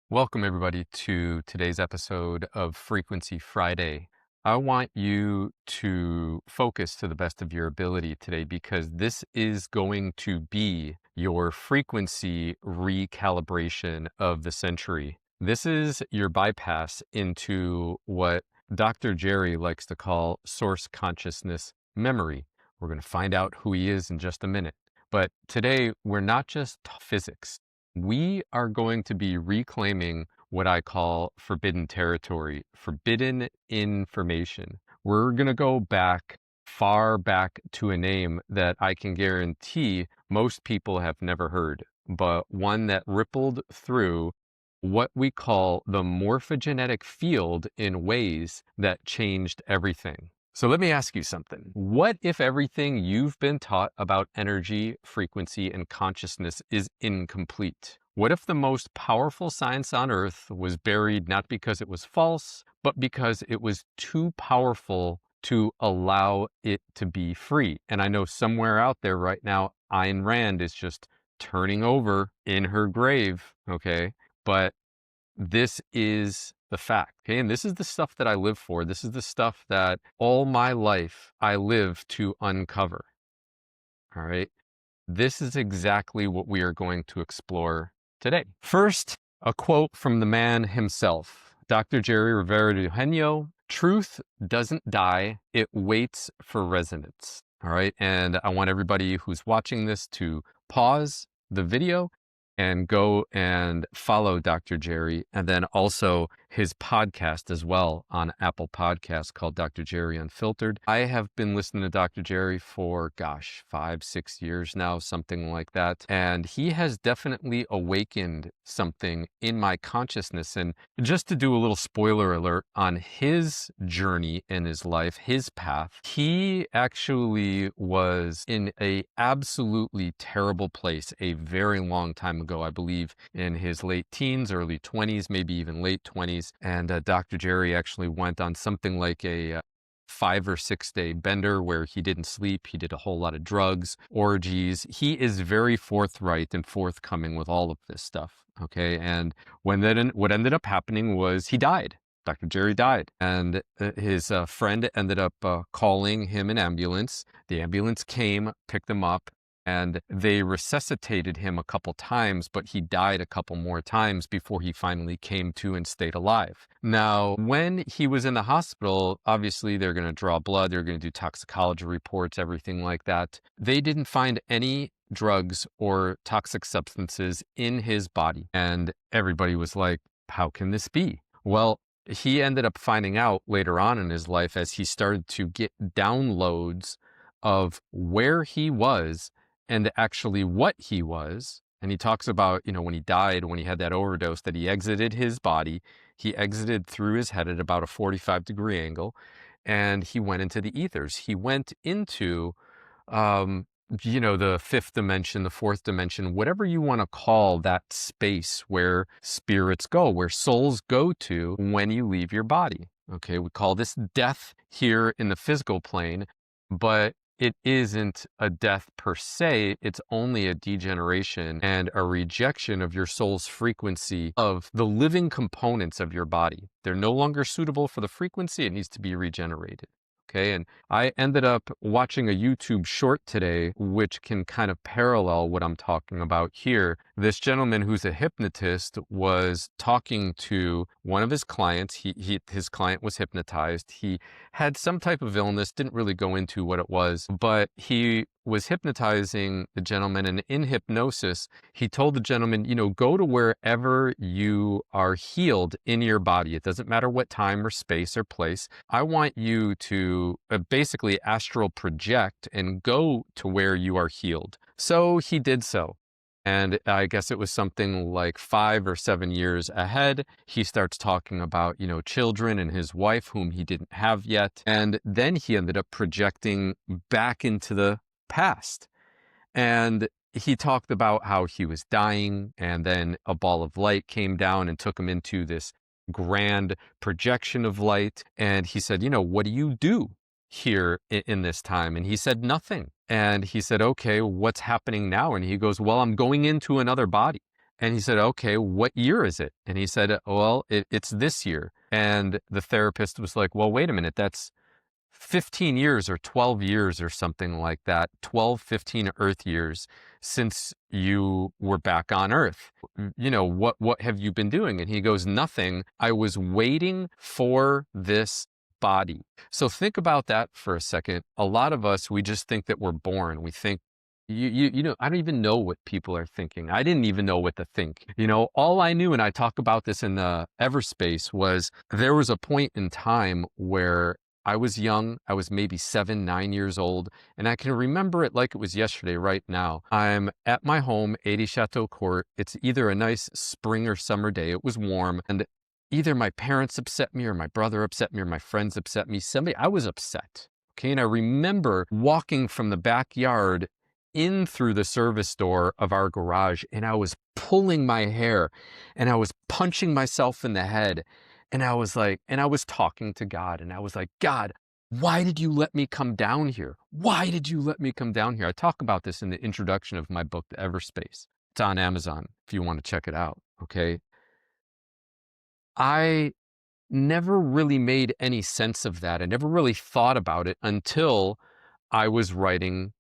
Welcome, everybody, to today's episode of Frequency Friday. I want you to focus to the best of your ability today because this is going to be your frequency recalibration of the century. This is your bypass into what Dr. Jere likes to call source consciousness memory. We're going to find out who he is in just a minute. But today, we're not just physics. We are going to be reclaiming what I call forbidden territory, forbidden information. We're going to go back, far back to a name that I can guarantee most people have never heard, but one that rippled through what we call the morphogenetic field in ways that changed everything. So let me ask you something. What if everything you've been taught about energy, frequency, and consciousness is incomplete? What if the most powerful science on earth was buried not because it was false, but because it was too powerful to allow it to be free? And I know somewhere out there right now, Ayn Rand is just turning over in her grave, okay? But this is the fact, okay? And this is the stuff that I live for. This is the stuff that all my life I live to uncover, all right? This is exactly what we are going to explore today. First, a quote from the man himself, Dr. Jere Rivera-Dugenio: "Truth doesn't die, it waits for resonance." All right, and I want everybody who's watching this to pause the video and go and follow Dr. Jere, and then also his podcast as well on Apple Podcasts called Dr. Jere Unfiltered. I have been listening to Dr. Jere for, 5-6 years now, something like that. And he has definitely awakened something in my consciousness. And just to do a little spoiler alert on his journey in his life, his path, he actually was in a absolutely terrible place a very long time ago, I believe in his late teens, early 20s, maybe even late 20s. And Dr. Jere actually went on something like a 5 or 6 day bender where he didn't sleep. He did a whole lot of drugs, orgies. He is very forthright and forthcoming with all of this stuff. Okay. And what ended up happening was he died. Dr. Jere died, and his friend ended up calling him an ambulance. The ambulance came, picked him up, and they resuscitated him a couple times, but he died a couple more times before he finally came to and stayed alive. Now, when he was in the hospital, obviously they're going to draw blood, they're going to do toxicology reports, everything like that. They didn't find any drugs or toxic substances in his body. And everybody was like, how can this be? Well, he ended up finding out later on in his life as he started to get downloads of where he was and actually what he was. And he talks about, when he died, when he had that overdose, that he exited his body. He exited through his head at about a 45-degree angle, and he went into the ethers. He went into, the fifth dimension, the fourth dimension, whatever you want to call that space where spirits go, where souls go to when you leave your body. Okay, we call this death here in the physical plane, but it isn't a death per se. It's only a degeneration and a rejection of your soul's frequency of the living components of your body. They're no longer suitable for the frequency. It needs to be regenerated. Okay, and I ended up watching a YouTube short today, which can kind of parallel what I'm talking about here. This gentleman who's a hypnotist was talking to one of his clients. His client was hypnotized. He had some type of illness, didn't really go into what it was, but he was hypnotizing the gentleman, and in hypnosis, he told the gentleman, go to wherever you are healed in your body. It doesn't matter what time or space or place. I want you to basically astral project and go to where you are healed. So he did so. And I guess it was something like 5 or 7 years ahead. He starts talking about, children and his wife, whom he didn't have yet. And then he ended up projecting back into the past. And he talked about how he was dying, and then a ball of light came down and took him into this grand projection of light. And he said, what do you do here in this time? And he said, nothing. And he said, okay, what's happening now? And he goes, well, I'm going into another body. And he said, okay, what year is it? And he said, well, it's this year. And the therapist was like, well, wait a minute, that's 15 years or 12 years or something like that, 12, 15 Earth years since you were back on Earth. What have you been doing? And he goes, nothing. I was waiting for this body. So think about that for a second. A lot of us, we just think that we're born. We think, I don't even know what people are thinking. I didn't even know what to think. All I knew, and I talk about this in the Everspace, was there was a point in time where I was young. I was maybe 7, 9 years old, and I can remember it like it was yesterday right now. I'm at my home, 80 Chateau Court. It's either a nice spring or summer day. It was warm, and either my parents upset me or my brother upset me or my friends upset me. I was upset. Okay, and I remember walking from the backyard in through the service door of our garage, and I was pulling my hair and I was punching myself in the head. And I was talking to God, and I was like, God, why did you let me come down here? Why did you let me come down here? I talk about this in the introduction of my book, The Everspace. It's on Amazon if you want to check it out. Okay. I never really made any sense of that. I never really thought about it until I was writing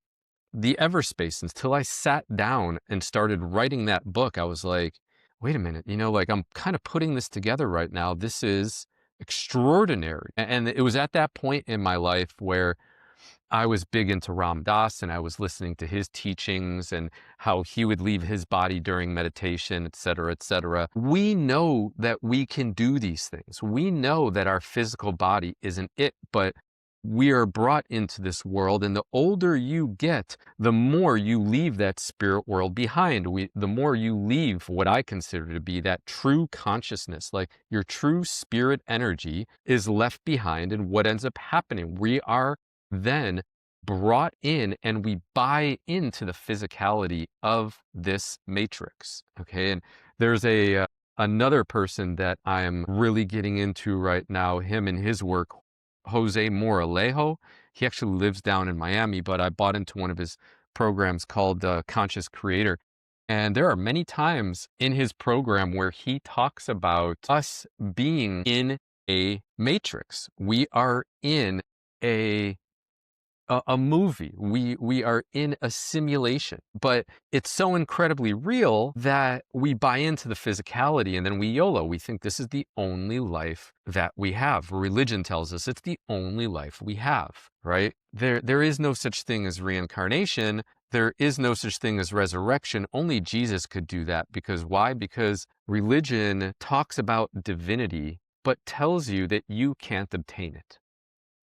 the Everspace. Until I sat down and started writing that book, I was like, wait a minute, I'm kind of putting this together right now. This is extraordinary. And it was at that point in my life where I was big into Ram Dass, and I was listening to his teachings and how he would leave his body during meditation, et cetera, et cetera. We know that we can do these things. We know that our physical body isn't it, but we are brought into this world, and the older you get, the more you leave that spirit world behind. The more you leave what I consider to be that true consciousness, like your true spirit energy is left behind. And what ends up happening, we are then brought in and we buy into the physicality of this matrix. Okay. And there's another person that I'm really getting into right now, him and his work, Jose Moralejo. He actually lives down in Miami, but I bought into one of his programs called Conscious Creator. And there are many times in his program where he talks about us being in a matrix. We are in a movie. We are in a simulation, but it's so incredibly real that we buy into the physicality, and then we YOLO. We think this is the only life that we have. Religion tells us it's the only life we have, right? There is no such thing as reincarnation. There is no such thing as resurrection. Only Jesus could do that. Because why? Because religion talks about divinity, but tells you that you can't obtain it.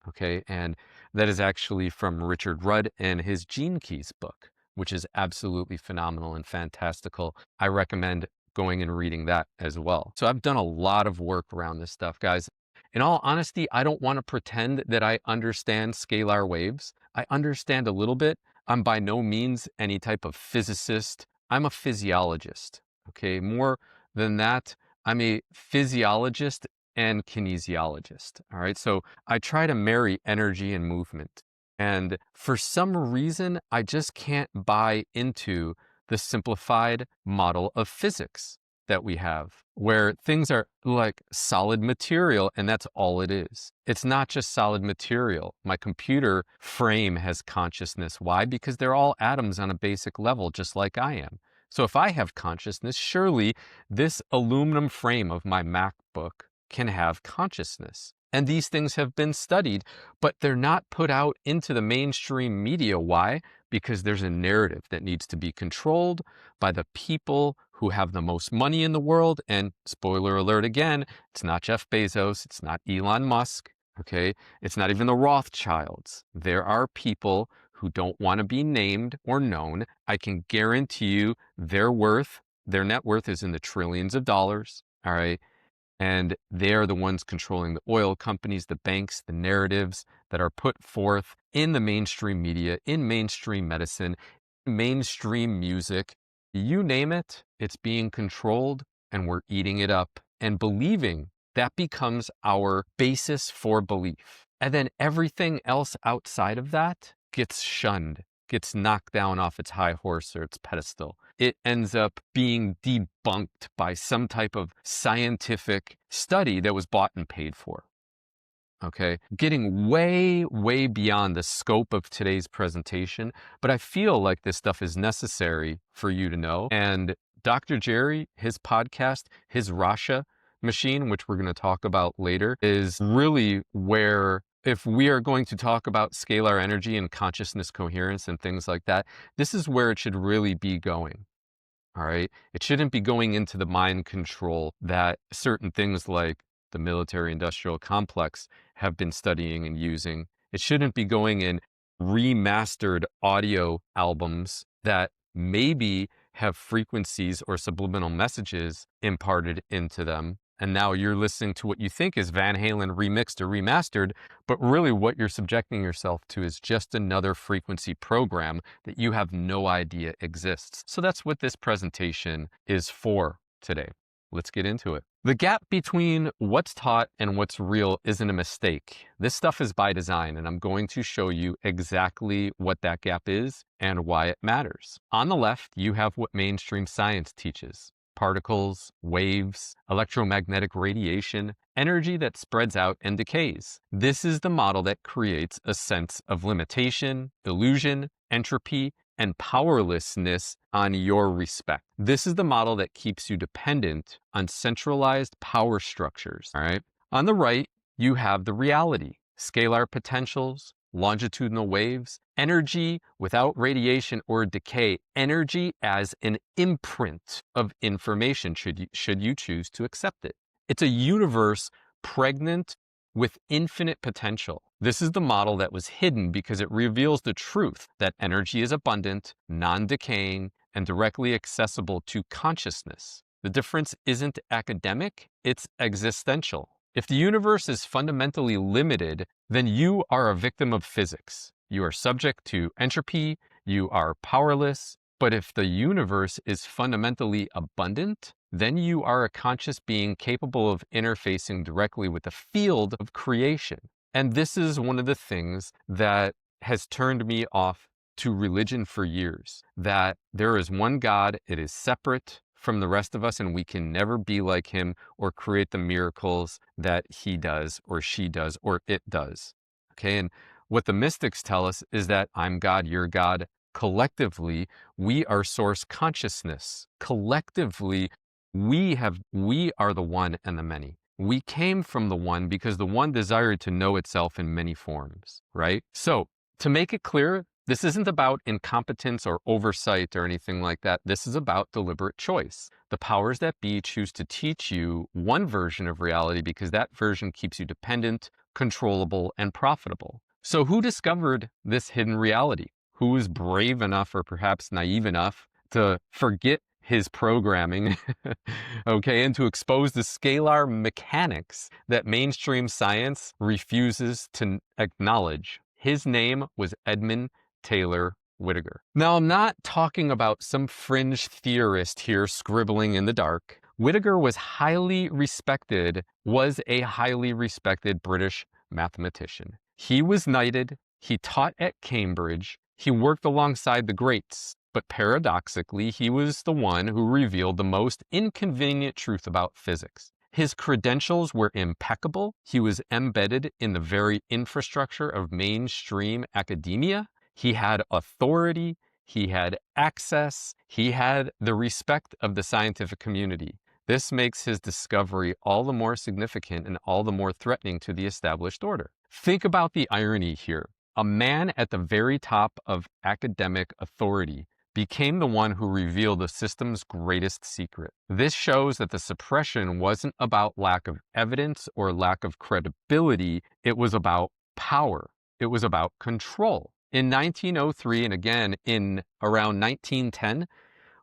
Okay, and that is actually from Richard Rudd and his Gene Keys book, which is absolutely phenomenal and fantastical. I recommend going and reading that as well. So I've done a lot of work around this stuff, guys. In all honesty, I don't want to pretend that I understand scalar waves. I understand a little bit. I'm by no means any type of physicist. I'm a physiologist. Okay, more than that, I'm a physiologist and kinesiologist. All right. So I try to marry energy and movement. And for some reason, I just can't buy into the simplified model of physics that we have, where things are like solid material and that's all it is. It's not just solid material. My computer frame has consciousness. Why? Because they're all atoms on a basic level, just like I am. So if I have consciousness, surely this aluminum frame of my MacBook can have consciousness. And these things have been studied, but they're not put out into the mainstream media. Why? Because there's a narrative that needs to be controlled by the people who have the most money in the world. And spoiler alert again, it's not Jeff Bezos, it's not Elon Musk, okay? It's not even the Rothschilds. There are people who don't want to be named or known. I can guarantee you their net worth is in the trillions of dollars, all right? And they're the ones controlling the oil companies, the banks, the narratives that are put forth in the mainstream media, in mainstream medicine, mainstream music. You name it, it's being controlled, and we're eating it up and believing. That becomes our basis for belief. And then everything else outside of that gets shunned, gets knocked down off its high horse or its pedestal. It ends up being debunked by some type of scientific study that was bought and paid for. Okay, getting way, way beyond the scope of today's presentation, but I feel like this stuff is necessary for you to know. And Dr. Jere, his podcast, his Rasha machine, which we're going to talk about later, is really where, if we are going to talk about scalar energy and consciousness coherence and things like that, this is where it should really be going. All right. It shouldn't be going into the mind control that certain things like the military industrial complex have been studying and using. It shouldn't be going in remastered audio albums that maybe have frequencies or subliminal messages imparted into them. And now you're listening to what you think is Van Halen remixed or remastered, but really what you're subjecting yourself to is just another frequency program that you have no idea exists. So that's what this presentation is for today. Let's get into it. The gap between what's taught and what's real isn't a mistake. This stuff is by design, and I'm going to show you exactly what that gap is and why it matters. On the left, you have what mainstream science teaches: particles, waves, electromagnetic radiation, energy that spreads out and decays. This is the model that creates a sense of limitation, illusion, entropy, and powerlessness on your respect. This is the model that keeps you dependent on centralized power structures, all right? On the right, you have the reality: scalar potentials, longitudinal waves, energy without radiation or decay, energy as an imprint of information should you choose to accept it. It's a universe pregnant with infinite potential. This is the model that was hidden because it reveals the truth that energy is abundant, non-decaying, and directly accessible to consciousness. The difference isn't academic, it's existential. If the universe is fundamentally limited, then you are a victim of physics. You are subject to entropy, you are powerless. But if the universe is fundamentally abundant, then you are a conscious being capable of interfacing directly with the field of creation. And this is one of the things that has turned me off to religion for years, that there is one God, it is separate from the rest of us, and we can never be like him or create the miracles that he does or she does or it does. Okay, and what the mystics tell us is that I'm God, you're God. Collectively, we are source consciousness. Collectively, we are the one and the many. We came from the one because the one desired to know itself in many forms, right? So to make it clear, this isn't about incompetence or oversight or anything like that. This is about deliberate choice. The powers that be choose to teach you one version of reality because that version keeps you dependent, controllable, and profitable. So who discovered this hidden reality? Who was brave enough or perhaps naive enough to forget his programming, okay, and to expose the scalar mechanics that mainstream science refuses to acknowledge? His name was Edmund Taylor Whittaker. Now, I'm not talking about some fringe theorist here scribbling in the dark. Whittaker was a highly respected British mathematician. He was knighted, he taught at Cambridge, he worked alongside the greats, but paradoxically, he was the one who revealed the most inconvenient truth about physics. His credentials were impeccable. He was embedded in the very infrastructure of mainstream academia. He had authority, he had access, he had the respect of the scientific community. This makes his discovery all the more significant and all the more threatening to the established order. Think about the irony here. A man at the very top of academic authority became the one who revealed the system's greatest secret. This shows that the suppression wasn't about lack of evidence or lack of credibility. It was about power. It was about control. In 1903 and again in around 1910,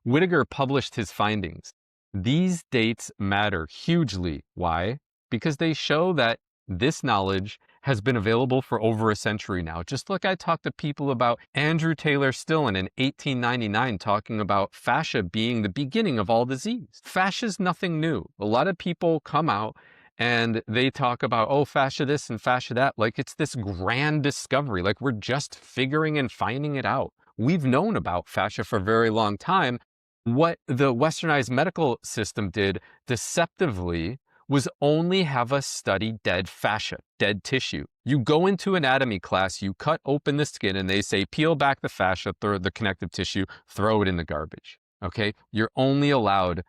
Whittaker published his findings. These dates matter hugely. Why? Because they show that this knowledge has been available for over a century now. Just like I talked to people about Andrew Taylor Stillen in 1899 talking about fascia being the beginning of all disease. Fascia is nothing new. A lot of people come out and they talk about, oh, fascia this and fascia that, like it's this grand discovery, like we're just figuring and finding it out. We've known about fascia for a very long time. What the westernized medical system did deceptively was only have us study dead fascia, dead tissue. You go into anatomy class, you cut open the skin, and they say, peel back the fascia, throw the connective tissue, throw it in the garbage. Okay? You're only allowed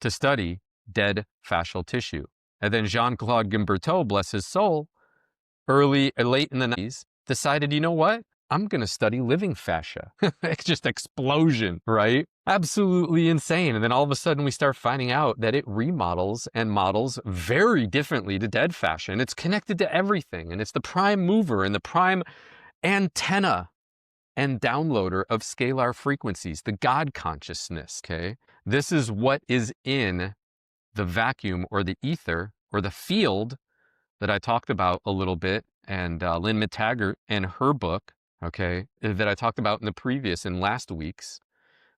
to study dead fascial tissue. And then Jean-Claude Guimberteau, bless his soul, late in the 90s, decided, you know what? I'm going to study living fascia. It's just explosion, right? Absolutely insane. And then all of a sudden we start finding out that it remodels and models very differently to dead fascia. And it's connected to everything. And it's the prime mover and the prime antenna and downloader of scalar frequencies, the God consciousness, okay? This is what is in the vacuum or the ether or the field that I talked about a little bit, and Lynn McTaggart and her book, okay, that I talked about in the previous and last week's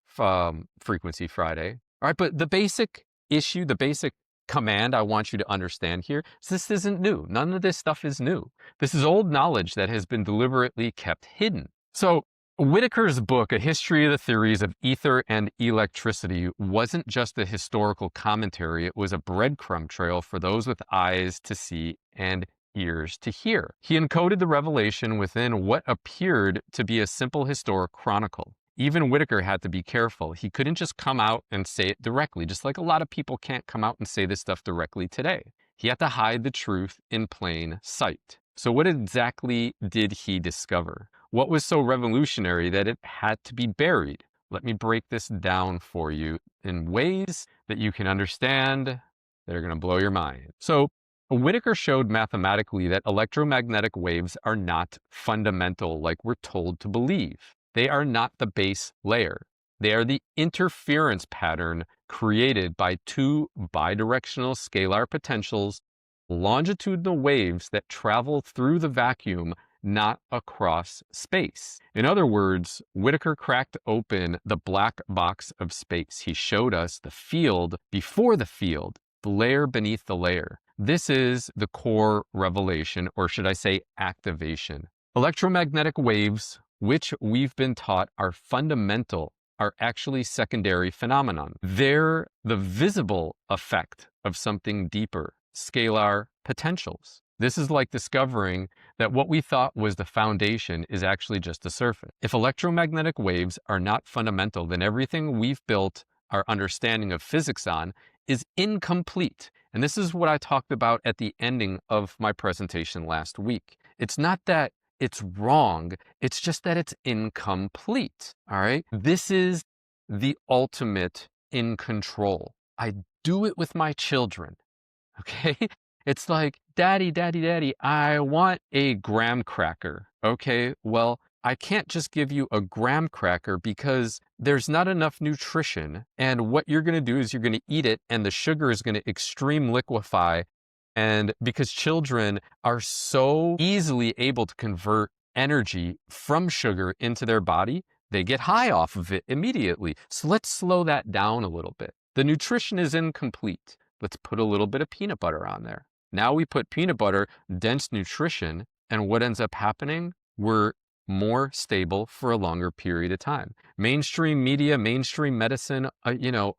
Frequency Friday. All right, but the basic issue, the basic command I want you to understand here is this isn't new. None of this stuff is new. This is old knowledge that has been deliberately kept hidden. So Whittaker's book, A History of the Theories of Ether and Electricity, wasn't just a historical commentary. It was a breadcrumb trail for those with eyes to see and ears to hear. He encoded the revelation within what appeared to be a simple historic chronicle. Even Whittaker had to be careful. He couldn't just come out and say it directly, just like a lot of people can't come out and say this stuff directly today. He had to hide the truth in plain sight. So what exactly did he discover? What was so revolutionary that it had to be buried? Let me break this down for you in ways that you can understand that are going to blow your mind. So Whittaker showed mathematically that electromagnetic waves are not fundamental like we're told to believe. They are not the base layer. They are the interference pattern created by two bidirectional scalar potentials, longitudinal waves that travel through the vacuum, not across space. In other words, Whittaker cracked open the black box of space. He showed us the field before the field, the layer beneath the layer. This is the core revelation, or should I say activation. Electromagnetic waves, which we've been taught are fundamental, are actually secondary phenomenon. They're the visible effect of something deeper, scalar potentials. This is like discovering that what we thought was the foundation is actually just the surface. If electromagnetic waves are not fundamental, then everything we've built our understanding of physics on is incomplete. And this is what I talked about at the ending of my presentation last week. It's not that it's wrong, it's just that it's incomplete, all right? This is the ultimate in control. I do it with my children, okay? It's like, daddy, daddy, daddy, I want a graham cracker. Okay, well, I can't just give you a graham cracker because there's not enough nutrition. And what you're going to do is you're going to eat it and the sugar is going to extreme liquefy. And because children are so easily able to convert energy from sugar into their body, they get high off of it immediately. So let's slow that down a little bit. The nutrition is incomplete. Let's put a little bit of peanut butter on there. Now we put peanut butter, dense nutrition, and what ends up happening? We're more stable for a longer period of time. Mainstream media, mainstream medicine,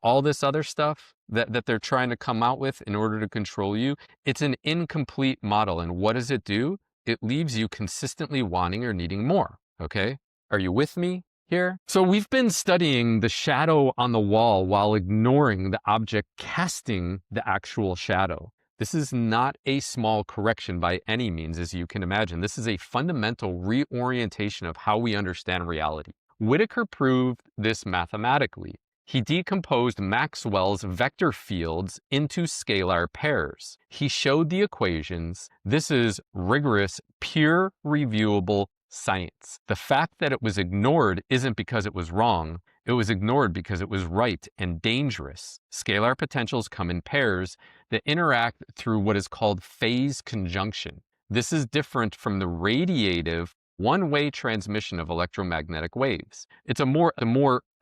all this other stuff that they're trying to come out with in order to control you, it's an incomplete model. And what does it do? It leaves you consistently wanting or needing more, okay? Are you with me here? So we've been studying the shadow on the wall while ignoring the object casting the actual shadow. This is not a small correction by any means, as you can imagine. This is a fundamental reorientation of how we understand reality. Whittaker proved this mathematically. He decomposed Maxwell's vector fields into scalar pairs. He showed the equations. This is rigorous, peer reviewable science. The fact that it was ignored isn't because it was wrong. It was ignored because it was right and dangerous. Scalar potentials come in pairs that interact through what is called phase conjunction. This is different from the radiative one-way transmission of electromagnetic waves. It's a more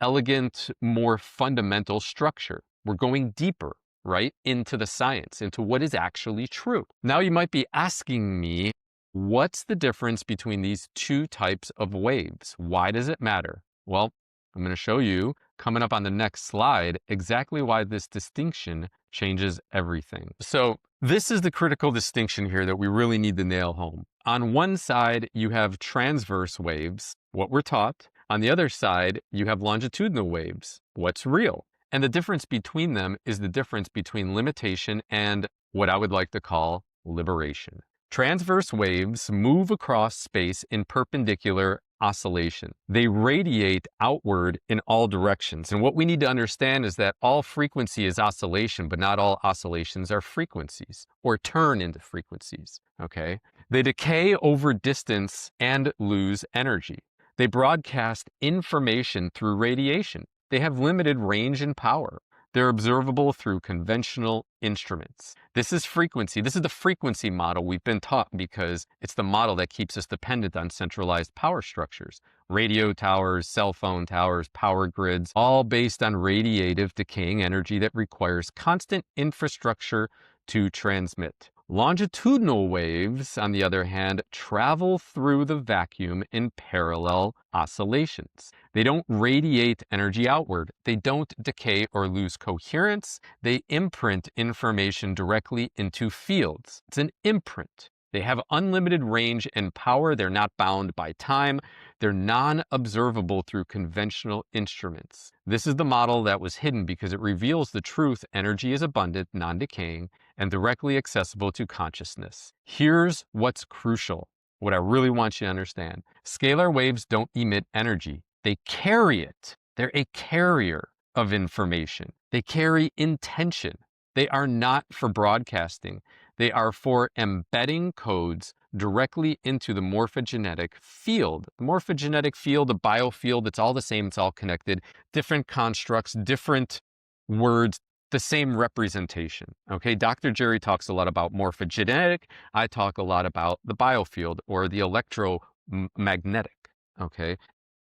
elegant, more fundamental structure. We're going deeper, right, into the science, into what is actually true. Now you might be asking me, what's the difference between these two types of waves? Why does it matter? Well, I'm going to show you coming up on the next slide exactly why this distinction changes everything. So this is the critical distinction here that we really need to nail home. On one side, you have transverse waves, what we're taught. On the other side, you have longitudinal waves, what's real. And the difference between them is the difference between limitation and what I would like to call liberation. Transverse waves move across space in perpendicular oscillation. They radiate outward in all directions. And what we need to understand is that all frequency is oscillation, but not all oscillations are frequencies or turn into frequencies, okay? They decay over distance and lose energy. They broadcast information through radiation. They have limited range and power. They're observable through conventional instruments. This is frequency. This is the frequency model we've been taught because it's the model that keeps us dependent on centralized power structures. Radio towers, cell phone towers, power grids, all based on radiative decaying energy that requires constant infrastructure to transmit. Longitudinal waves, on the other hand, travel through the vacuum in parallel oscillations. They don't radiate energy outward. They don't decay or lose coherence. They imprint information directly into fields. It's an imprint. They have unlimited range and power. They're not bound by time. They're non-observable through conventional instruments. This is the model that was hidden because it reveals the truth. Energy is abundant, non-decaying, and directly accessible to consciousness. Here's what's crucial, what I really want you to understand. Scalar waves don't emit energy. They carry it. They're a carrier of information. They carry intention. They are not for broadcasting. They are for embedding codes directly into the morphogenetic field. The morphogenetic field, the biofield, it's all the same, it's all connected. Different constructs, different words, the same representation. Okay, Dr. Jere talks a lot about morphogenetic. I talk a lot about the biofield or the electromagnetic. Okay,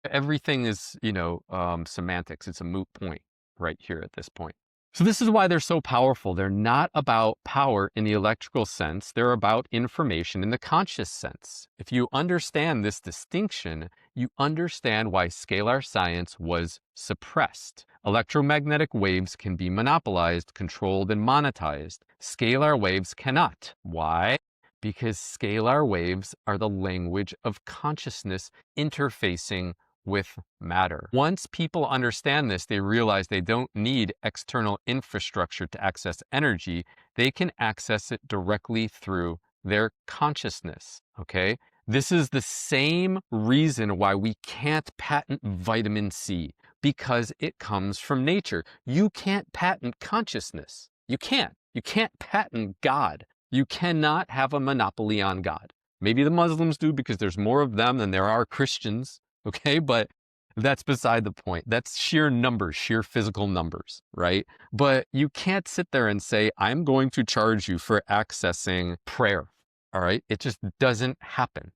everything is, semantics. It's a moot point right here at this point. So this is why they're so powerful. They're not about power in the electrical sense. They're about information in the conscious sense. If you understand this distinction, you understand why scalar science was suppressed. Electromagnetic waves can be monopolized, controlled, and monetized. Scalar waves cannot. Why? Because scalar waves are the language of consciousness interfacing with matter. Once people understand this, they realize they don't need external infrastructure to access energy. They can access it directly through their consciousness, okay? This is the same reason why we can't patent vitamin C, because it comes from nature. You can't patent consciousness. You can't. You can't patent God. You cannot have a monopoly on God. Maybe the Muslims do because there's more of them than there are Christians. Okay, but that's beside the point. That's sheer numbers, sheer physical numbers, right? But you can't sit there and say, I'm going to charge you for accessing prayer, all right? It just doesn't happen,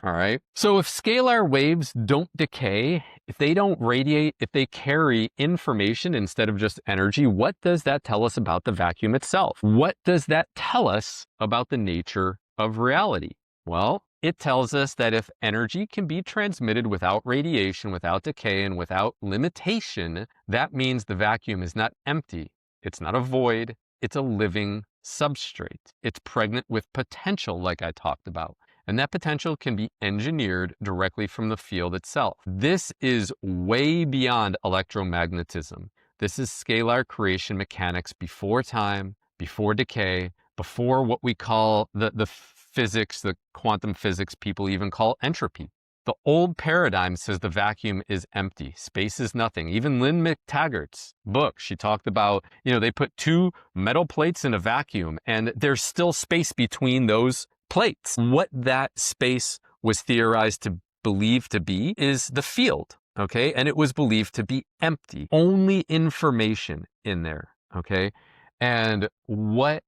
all right? So if scalar waves don't decay, if they don't radiate, if they carry information instead of just energy, what does that tell us about the vacuum itself? What does that tell us about the nature of reality? Well, it tells us that if energy can be transmitted without radiation, without decay, and without limitation, that means the vacuum is not empty. It's not a void. It's a living substrate. It's pregnant with potential, like I talked about. And that potential can be engineered directly from the field itself. This is way beyond electromagnetism. This is scalar creation mechanics before time, before decay, before what we call the physics, the quantum physics people even call entropy. The old paradigm says the vacuum is empty. Space is nothing. Even Lynn McTaggart's book, she talked about, they put two metal plates in a vacuum and there's still space between those plates. What that space was theorized to believe to be is the field, okay? And it was believed to be empty. Only information in there, okay? And what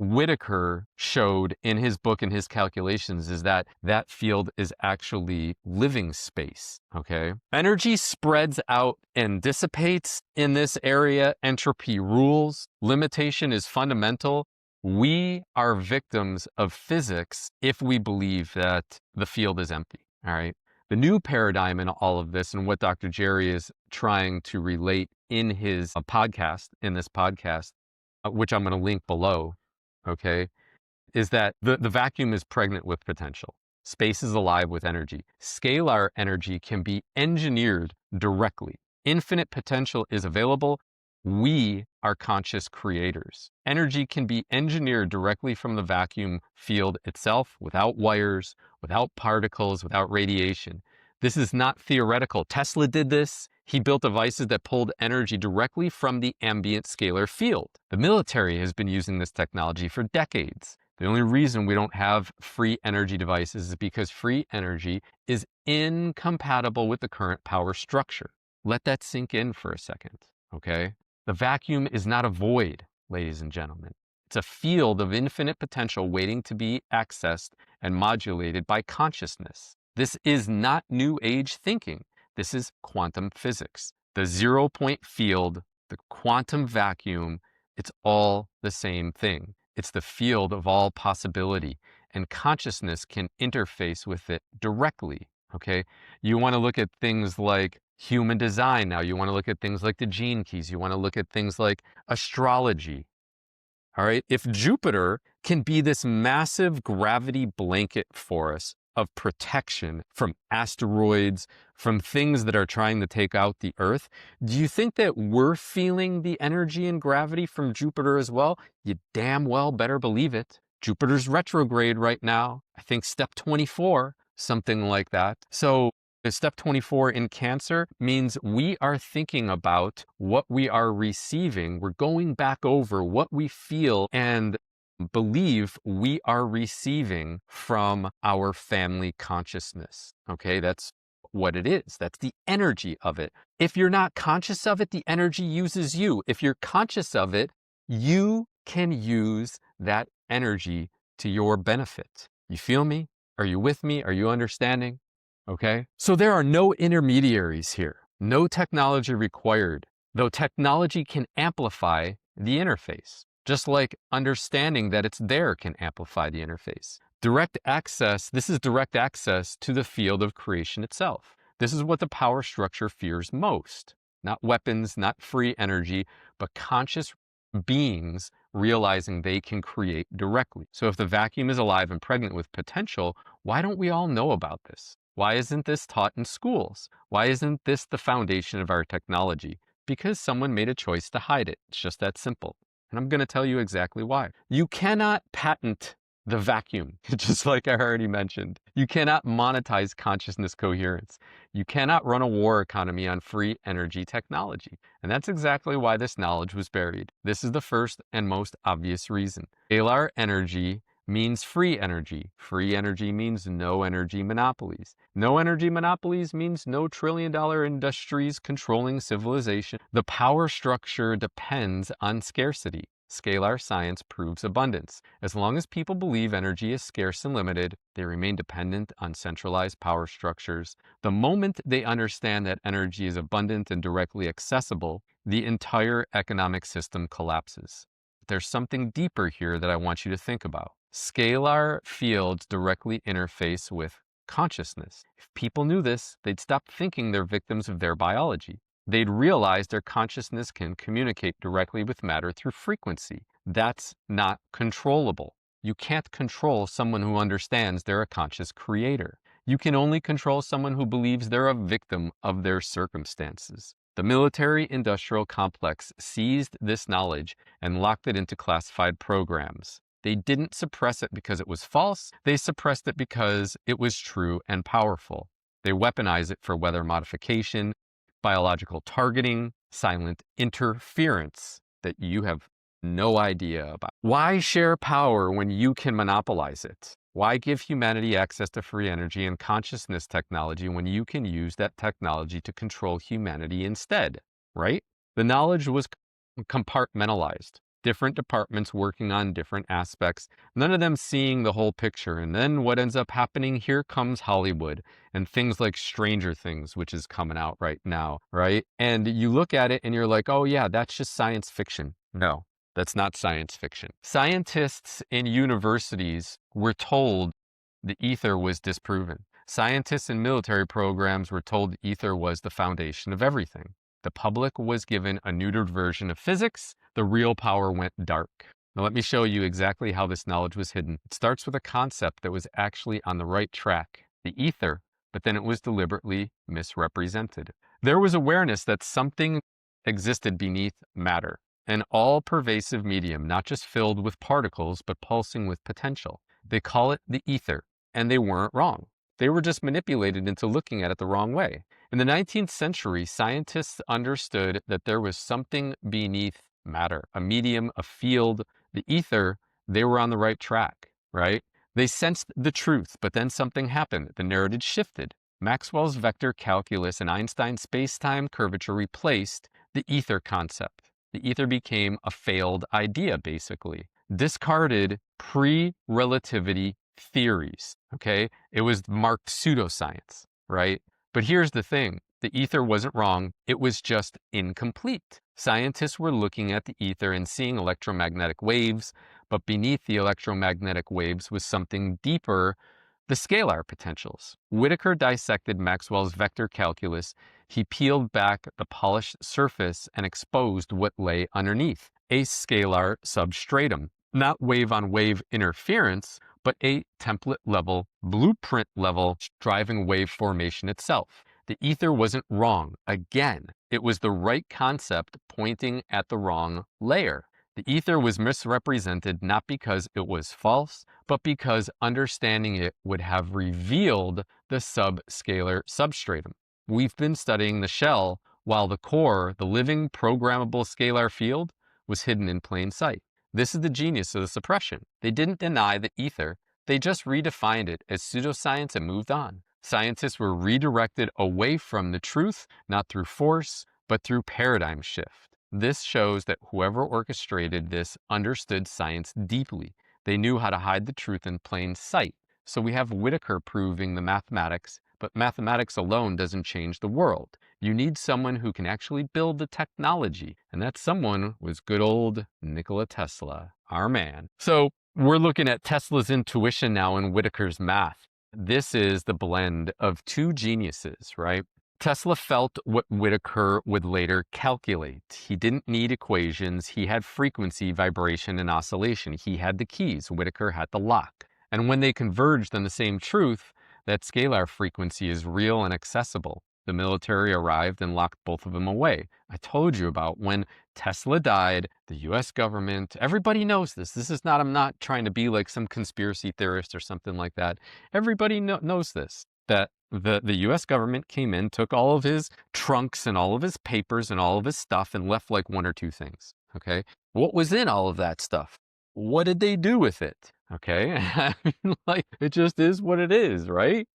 Whittaker showed in his book and his calculations is that that field is actually living space, okay? Energy spreads out and dissipates in this area. Entropy rules. Limitation is fundamental. We are victims of physics if we believe that the field is empty, all right? The new paradigm in all of this, and what Dr. Jere is trying to relate in his podcast, in this podcast, which I'm going to link below, okay, is that the vacuum is pregnant with potential. Space is alive with energy. Scalar energy can be engineered directly. Infinite potential is available. We are conscious creators. Energy can be engineered directly from the vacuum field itself, without wires, without particles, without radiation. This is not theoretical. Tesla did this. He built devices that pulled energy directly from the ambient scalar field. The military has been using this technology for decades. The only reason we don't have free energy devices is because free energy is incompatible with the current power structure. Let that sink in for a second, okay? The vacuum is not a void, ladies and gentlemen. It's a field of infinite potential waiting to be accessed and modulated by consciousness. This is not new age thinking. This is quantum physics. The 0-point field, the quantum vacuum, it's all the same thing. It's the field of all possibility, and consciousness can interface with it directly, okay? You want to look at things like human design now. You want to look at things like the gene keys. You want to look at things like astrology, all right? If Jupiter can be this massive gravity blanket for us of protection from asteroids, from things that are trying to take out the Earth, do you think that we're feeling the energy and gravity from Jupiter as well? You damn well better believe it. Jupiter's retrograde right now. I think step 24, something like that. So step 24 in Cancer means we are thinking about what we are receiving. We're going back over what we feel and believe we are receiving from our family consciousness. Okay, that's what it is. That's the energy of it. If you're not conscious of it, the energy uses you. If you're conscious of it, you can use that energy to your benefit. You feel me? Are you with me? Are you understanding? Okay, so there are no intermediaries here, no technology required, though technology can amplify the interface, just like understanding that it's there can amplify the interface. Direct access, this is direct access to the field of creation itself. This is what the power structure fears most. Not weapons, not free energy, but conscious beings realizing they can create directly. So if the vacuum is alive and pregnant with potential, why don't we all know about this? Why isn't this taught in schools? Why isn't this the foundation of our technology? Because someone made a choice to hide it. It's just that simple. And I'm going to tell you exactly why. You cannot patent the vacuum, just like I already mentioned. You cannot monetize consciousness coherence. You cannot run a war economy on free energy technology. And that's exactly why this knowledge was buried. This is the first and most obvious reason. Scalar energy means free energy. Free energy means no energy monopolies. No energy monopolies means no trillion-dollar industries controlling civilization. The power structure depends on scarcity. Scalar science proves abundance. As long as people believe energy is scarce and limited, they remain dependent on centralized power structures. The moment they understand that energy is abundant and directly accessible, the entire economic system collapses. There's something deeper here that I want you to think about. Scalar fields directly interface with consciousness. If people knew this, they'd stop thinking they're victims of their biology. They'd realize their consciousness can communicate directly with matter through frequency. That's not controllable. You can't control someone who understands they're a conscious creator. You can only control someone who believes they're a victim of their circumstances. The military-industrial complex seized this knowledge and locked it into classified programs. They didn't suppress it because it was false. They suppressed it because it was true and powerful. They weaponized it for weather modification, biological targeting, silent interference that you have no idea about. Why share power when you can monopolize it? Why give humanity access to free energy and consciousness technology when you can use that technology to control humanity instead, right? The knowledge was compartmentalized. Different departments working on different aspects, none of them seeing the whole picture. And then what ends up happening, here comes Hollywood and things like Stranger Things, which is coming out right now, right? And you look at it and you're like, oh yeah, that's just science fiction. No, that's not science fiction. Scientists in universities were told the ether was disproven. Scientists and military programs were told the ether was the foundation of everything. The public was given a neutered version of physics. The real power went dark. Now let me show you exactly how this knowledge was hidden. It starts with a concept that was actually on the right track, the ether, but then it was deliberately misrepresented. There was awareness that something existed beneath matter, an all-pervasive medium, not just filled with particles, but pulsing with potential. They call it the ether, and they weren't wrong. They were just manipulated into looking at it the wrong way. In the 19th century, scientists understood that there was something beneath matter, a medium, a field, the ether. They were on the right track, right? They sensed the truth, but then something happened. The narrative shifted. Maxwell's vector calculus and Einstein's space-time curvature replaced the ether concept. The ether became a failed idea, basically. Discarded pre-relativity theories, okay? It was marked pseudoscience, right? But here's the thing. The ether wasn't wrong. It was just incomplete. Scientists were looking at the ether and seeing electromagnetic waves, but beneath the electromagnetic waves was something deeper, the scalar potentials. Whittaker dissected Maxwell's vector calculus. He peeled back the polished surface and exposed what lay underneath, a scalar substratum. Not wave-on-wave interference, but a template-level, blueprint-level driving wave formation itself. The ether wasn't wrong. Again, it was the right concept pointing at the wrong layer. The ether was misrepresented not because it was false, but because understanding it would have revealed the subscalar substratum. We've been studying the shell, while the core, the living programmable scalar field, was hidden in plain sight. This is the genius of the suppression. They didn't deny the ether. They just redefined it as pseudoscience and moved on. Scientists were redirected away from the truth, not through force, but through paradigm shift. This shows that whoever orchestrated this understood science deeply. They knew how to hide the truth in plain sight. So we have Whittaker proving the mathematics, but mathematics alone doesn't change the world. You need someone who can actually build the technology. And that someone was good old Nikola Tesla, our man. So we're looking at Tesla's intuition now and Whittaker's math. This is the blend of two geniuses, right? Tesla felt what Whittaker would later calculate. He didn't need equations. He had frequency, vibration, and oscillation. He had the keys. Whittaker had the lock. And when they converged on the same truth, that scalar frequency is real and accessible. The military arrived and locked both of them away. I told you about when Tesla died, the US government, everybody knows this. This is not, I'm not trying to be like some conspiracy theorist or something like that. Everybody knows this, that the US government came in, took all of his trunks and all of his papers and all of his stuff and left like one or two things, okay? What was in all of that stuff? What did they do with it? Okay, I mean, like, it just is what it is, right?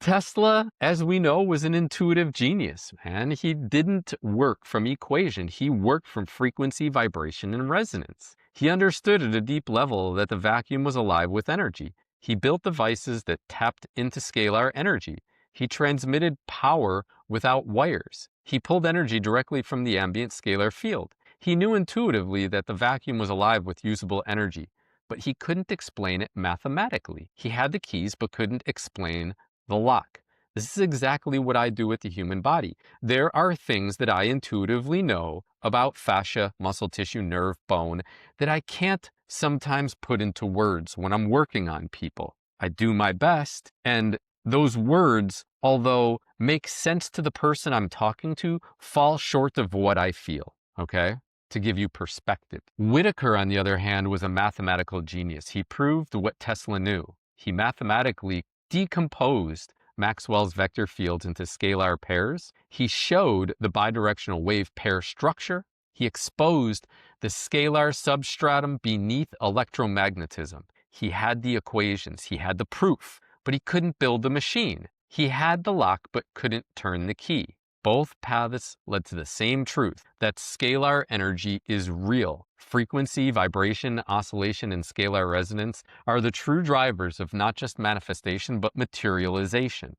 Tesla, as we know, was an intuitive genius, man. He didn't work from equation. He worked from frequency, vibration, and resonance. He understood at a deep level that the vacuum was alive with energy. He built devices that tapped into scalar energy. He transmitted power without wires. He pulled energy directly from the ambient scalar field. He knew intuitively that the vacuum was alive with usable energy, but he couldn't explain it mathematically. He had the keys, but couldn't explain the lock. This is exactly what I do with the human body. There are things that I intuitively know about fascia, muscle tissue, nerve, bone that I can't sometimes put into words when I'm working on people. I do my best, and those words, although make sense to the person I'm talking to, fall short of what I feel, okay? To give you perspective. Whittaker, on the other hand, was a mathematical genius. He proved what Tesla knew. He mathematically decomposed Maxwell's vector fields into scalar pairs. He showed the bidirectional wave pair structure. He exposed the scalar substratum beneath electromagnetism. He had the equations. He had the proof, but he couldn't build the machine. He had the lock, but couldn't turn the key. Both paths led to the same truth, that scalar energy is real. Frequency, vibration, oscillation, and scalar resonance are the true drivers of not just manifestation, but materialization.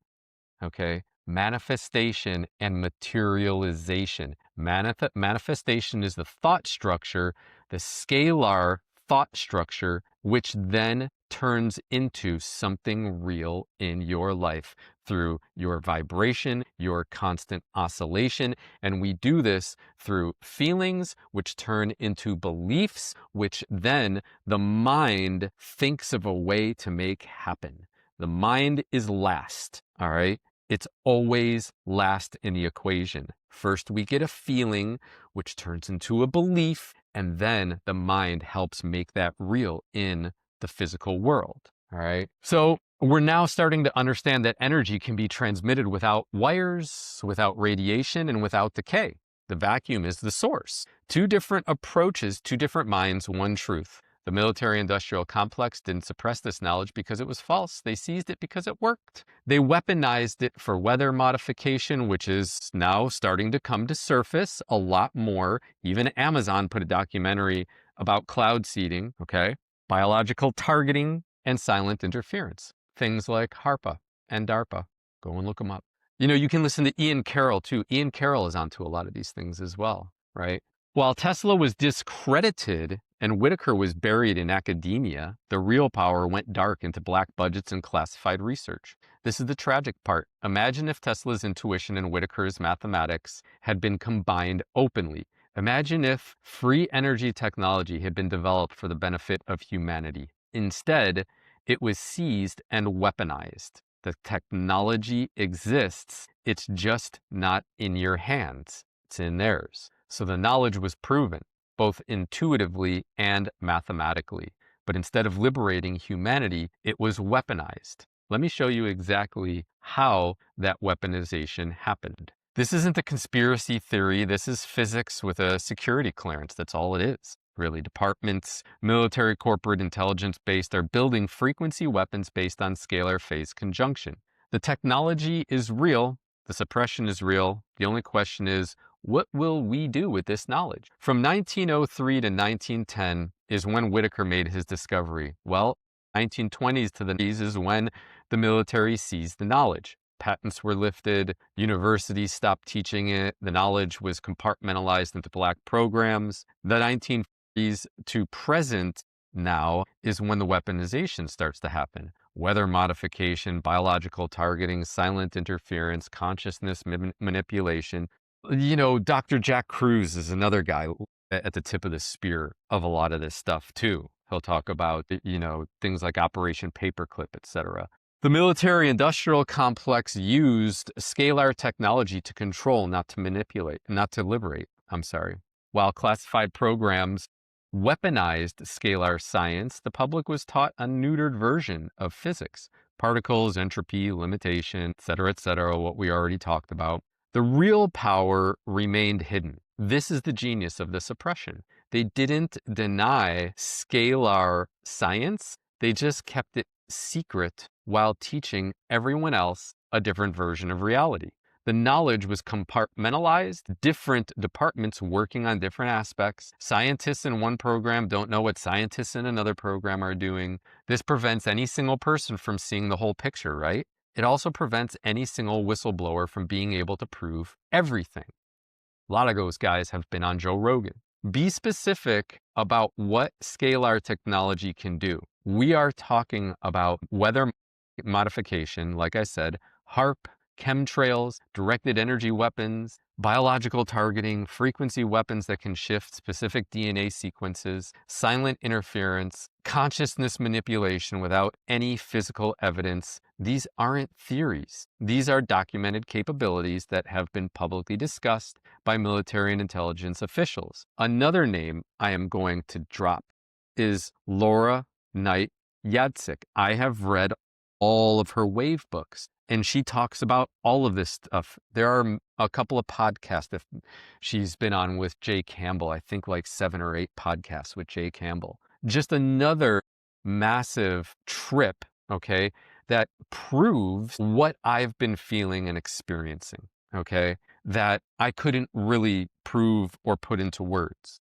Okay? Manifestation and materialization. Manifestation is the thought structure. The scalar thought structure, which then turns into something real in your life through your vibration, your constant oscillation. And we do this through feelings, which turn into beliefs, which then the mind thinks of a way to make happen. The mind is last, all right? It's always last in the equation. First, we get a feeling, which turns into a belief, and then the mind helps make that real in the physical world, all right? So we're now starting to understand that energy can be transmitted without wires, without radiation, and without decay. The vacuum is the source. Two different approaches, two different minds, one truth. The military-industrial complex didn't suppress this knowledge because it was false. They seized it because it worked. They weaponized it for weather modification, which is now starting to come to surface a lot more. Even Amazon put a documentary about cloud seeding, okay? Biological targeting and silent interference. Things like HARPA and DARPA. Go and look them up. You know, you can listen to Ian Carroll too. Ian Carroll is onto a lot of these things as well, right? While Tesla was discredited and Whittaker was buried in academia, the real power went dark into black budgets and classified research. This is the tragic part. Imagine if Tesla's intuition and Whittaker's mathematics had been combined openly. Imagine if free energy technology had been developed for the benefit of humanity. Instead, it was seized and weaponized. The technology exists. It's just not in your hands. It's in theirs. So the knowledge was proven, both intuitively and mathematically. But instead of liberating humanity, it was weaponized. Let me show you exactly how that weaponization happened. This isn't a conspiracy theory. This is physics with a security clearance. That's all it is. Really, departments, military, corporate, intelligence-based, are building frequency weapons based on scalar phase conjunction. The technology is real. The suppression is real. The only question is, what will we do with this knowledge? From 1903 to 1910 is when Whittaker made his discovery. Well, 1920s to the 90s is when the military seized the knowledge. Patents were lifted, universities stopped teaching it, the knowledge was compartmentalized into black programs. The 1940s to present now is when the weaponization starts to happen. Weather modification, biological targeting, silent interference, consciousness manipulation. You know, Dr. Jack Kruse is another guy at the tip of the spear of a lot of this stuff too. He'll talk about, you know, things like Operation Paperclip, etc. The military-industrial complex used scalar technology to control, not to manipulate, not to liberate, While classified programs weaponized scalar science, the public was taught a neutered version of physics. Particles, entropy, limitation, etc., what we already talked about. The real power remained hidden. This is the genius of the suppression. They didn't deny scalar science. They just kept it secret while teaching everyone else a different version of reality. The knowledge was compartmentalized, different departments working on different aspects. Scientists in one program don't know what scientists in another program are doing. This prevents any single person from seeing the whole picture, right? It also prevents any single whistleblower from being able to prove everything. A lot of those guys have been on Joe Rogan. Be specific about what scalar technology can do. We are talking about weather modification, like I said, HARP, chemtrails, directed energy weapons, biological targeting, frequency weapons that can shift specific DNA sequences, silent interference, consciousness manipulation without any physical evidence. These aren't theories. These are documented capabilities that have been publicly discussed by military and intelligence officials. Another name I am going to drop is Laura Knight Yadzik. I have read all of her wave books, and she talks about all of this stuff. There are a couple of podcasts that she's been on with Jay Campbell. I think like 7 or 8 podcasts with Jay Campbell. Just another massive trip, okay, that proves what I've been feeling and experiencing, okay, that I couldn't really prove or put into words,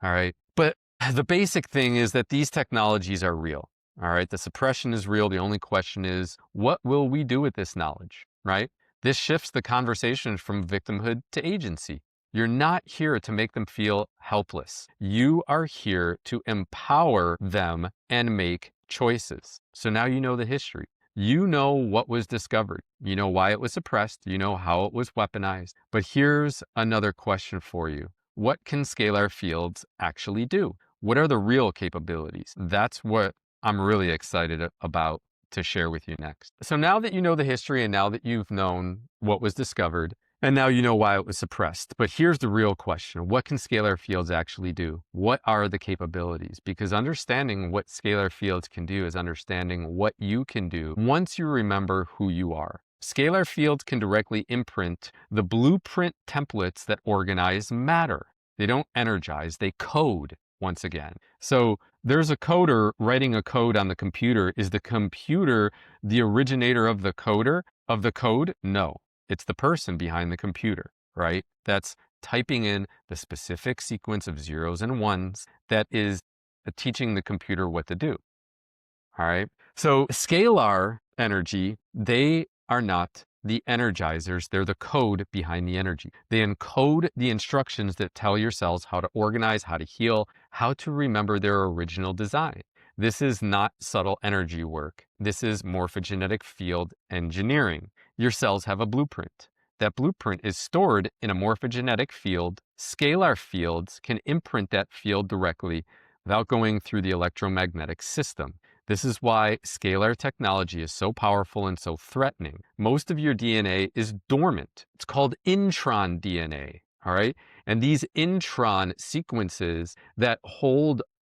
all right? But the basic thing is that these technologies are real. All right, the suppression is real. The only question is, what will we do with this knowledge, right? This shifts the conversation from victimhood to agency. You're not here to make them feel helpless. You are here to empower them and make choices. So now you know the history. You know what was discovered. You know why it was suppressed. You know how it was weaponized. But here's another question for you. What can scalar fields actually do? What are the real capabilities? That's what I'm really excited about to share with you next. So now that you know the history and now that you've known what was discovered, and now you know why it was suppressed. But here's the real question. What can scalar fields actually do? What are the capabilities? Because understanding what scalar fields can do is understanding what you can do once you remember who you are. Scalar fields can directly imprint the blueprint templates that organize matter. They don't energize, they code once again. So there's a coder writing a code on the computer. Is the computer the originator of the code? No. It's the person behind the computer, right? That's typing in the specific sequence of zeros and ones that is teaching the computer what to do, all right? So scalar energy, they are not the energizers. They're the code behind the energy. They encode the instructions that tell your cells how to organize, how to heal, how to remember their original design. This is not subtle energy work. This is morphogenetic field engineering. Your cells have a blueprint. That blueprint is stored in a morphogenetic field. Scalar fields can imprint that field directly without going through the electromagnetic system. This is why scalar technology is so powerful and so threatening. Most of your DNA is dormant. It's called intron DNA, all right? And these intron sequences that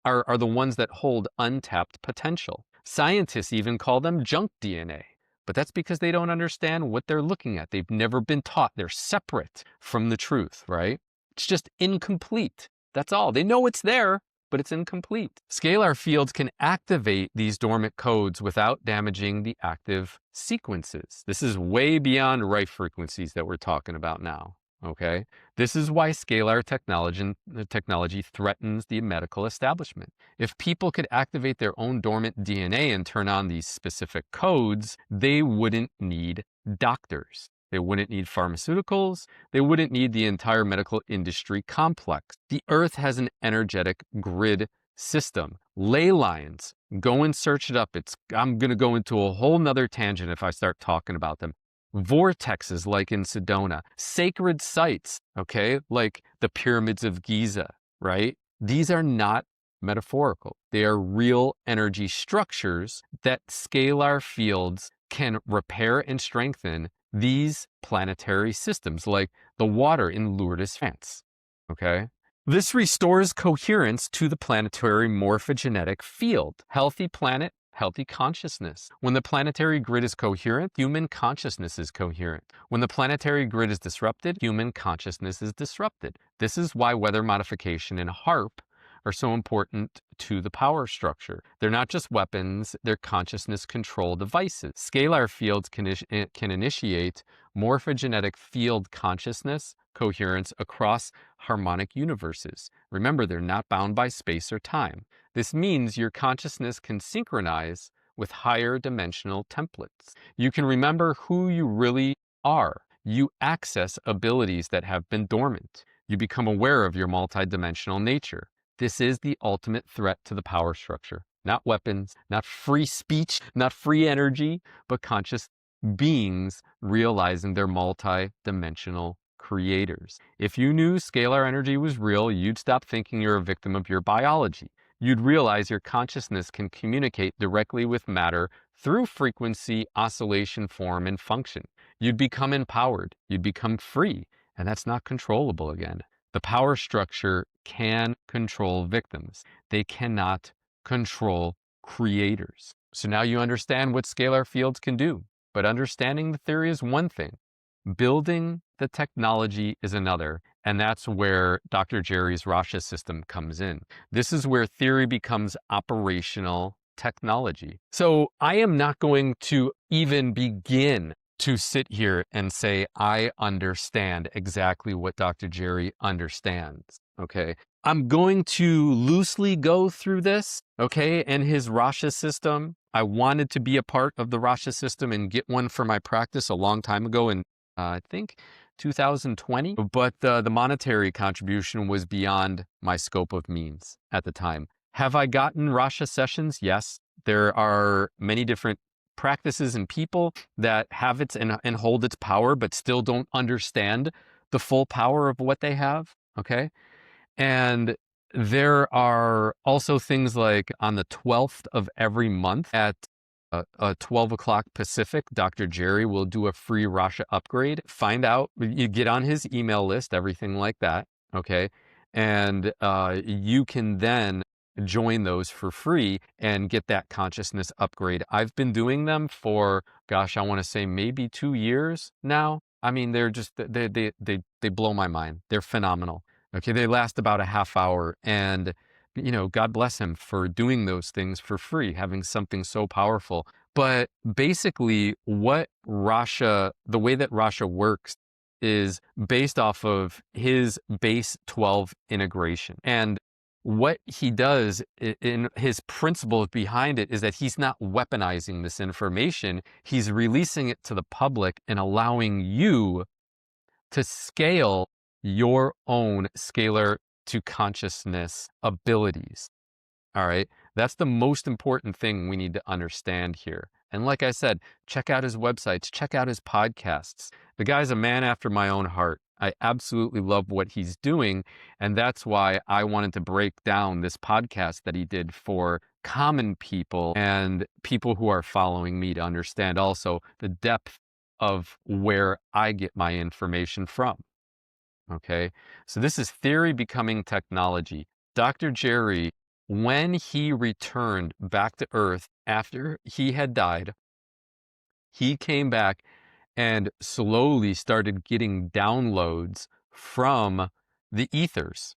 are the ones that hold untapped potential. Scientists even call them junk DNA. But that's because they don't understand what they're looking at. They've never been taught. They're separate from the truth, right? It's just incomplete. That's all. They know it's there, but it's incomplete. Scalar fields can activate these dormant codes without damaging the active sequences. This is way beyond Rife frequencies that we're talking about now. Okay, this is why scalar technology threatens the medical establishment. If people could activate their own dormant DNA and turn on these specific codes, they wouldn't need doctors. They wouldn't need pharmaceuticals. They wouldn't need the entire medical industry complex. The Earth has an energetic grid system. Ley lines, go and search it up. I'm going to go into a whole nother tangent if I start talking about them. Vortexes like in Sedona, sacred sites, okay, like the pyramids of Giza, right? These are not metaphorical. They are real energy structures that scalar fields can repair and strengthen these planetary systems, like the water in Lourdes, France, okay? This restores coherence to the planetary morphogenetic field. Healthy planet, healthy consciousness. When the planetary grid is coherent, human consciousness is coherent. When the planetary grid is disrupted, human consciousness is disrupted. This is why weather modification and HARP are so important to the power structure. They're not just weapons, they're consciousness control devices. Scalar fields can initiate morphogenetic field consciousness coherence across harmonic universes. Remember, they're not bound by space or time. This means your consciousness can synchronize with higher dimensional templates. You can remember who you really are. You access abilities that have been dormant. You become aware of your multidimensional nature. This is the ultimate threat to the power structure. Not weapons, not free speech, not free energy, but conscious beings realizing they're multidimensional creators. If you knew scalar energy was real, you'd stop thinking you're a victim of your biology. You'd realize your consciousness can communicate directly with matter through frequency, oscillation, form, and function. You'd become empowered. You'd become free, and that's not controllable again. The power structure can control victims. They cannot control creators. So now you understand what scalar fields can do. But understanding the theory is one thing. Building the technology is another. And that's where Dr. Jere's Rasha system comes in. This is where theory becomes operational technology. So I am not going to even begin to sit here and say, I understand exactly what Dr. Jere understands, okay? I'm going to loosely go through this, okay, and his Rasha system. I wanted to be a part of the Rasha system and get one for my practice a long time ago, and I think 2020, but the monetary contribution was beyond my scope of means at the time. Have I gotten Rasha sessions? Yes. There are many different practices and people that have it and hold its power, but still don't understand the full power of what they have. Okay. And there are also things like on the 12th of every month at 12 o'clock Pacific, Dr. Jere will do a free Rasha upgrade. Find out, you get on his email list, everything like that. Okay. And you can then join those for free and get that consciousness upgrade. I've been doing them for, gosh, I want to say maybe 2 years now. I mean, they're just, they blow my mind. They're phenomenal. Okay. They last about a half hour, and God bless him for doing those things for free, having something so powerful. But basically, the way that Rasha works is based off of his base 12 integration. And what he does in his principles behind it is that he's not weaponizing this information. He's releasing it to the public and allowing you to scale your own scalar to consciousness abilities. All right. That's the most important thing we need to understand here. And like I said, check out his websites, check out his podcasts. The guy's a man after my own heart. I absolutely love what he's doing. And that's why I wanted to break down this podcast that he did for common people and people who are following me to understand also the depth of where I get my information from. Okay. So this is theory becoming technology. Dr. Jere, when he returned back to Earth after he had died, he came back and slowly started getting downloads from the ethers.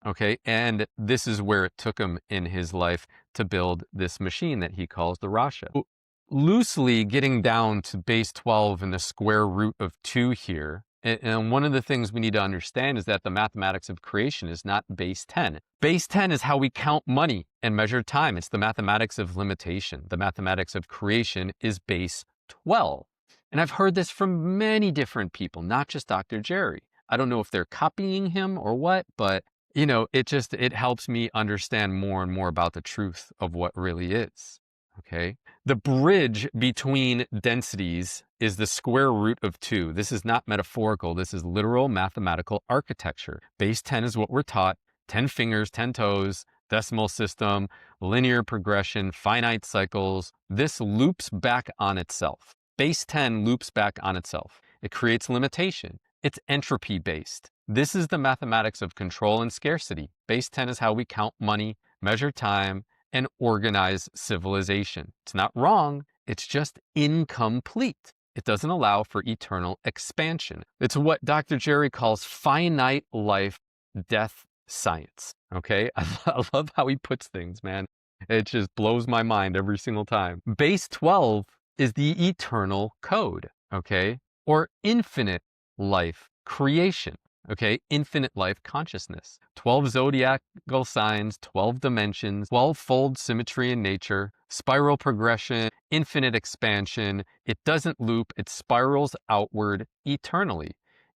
Okay. And this is where it took him in his life to build this machine that he calls the Rasha. Loosely getting down to base 12 and the square root of 2 here. And one of the things we need to understand is that the mathematics of creation is not base 10. Base 10 is how we count money and measure time. It's the mathematics of limitation. The mathematics of creation is base 12. And I've heard this from many different people, not just Dr. Jere. I don't know if they're copying him or what, but it helps me understand more and more about the truth of what really is. Okay. The bridge between densities is the square root of 2. This is not metaphorical. This is literal mathematical architecture. Base 10 is what we're taught. 10 fingers, 10 toes, decimal system, linear progression, finite cycles. This loops back on itself. Base 10 loops back on itself. It creates limitation. It's entropy based. This is the mathematics of control and scarcity. Base 10 is how we count money, measure time, and organize civilization. It's not wrong, it's just incomplete. It doesn't allow for eternal expansion. It's what Dr. Jere calls finite life death science. Okay? I love how he puts things, man. It just blows my mind every single time. Base 12 is the eternal code, okay? Or infinite life creation. Okay, infinite life consciousness. 12 zodiacal signs, 12 dimensions, 12-fold symmetry in nature, spiral progression, infinite expansion. It doesn't loop, it spirals outward eternally.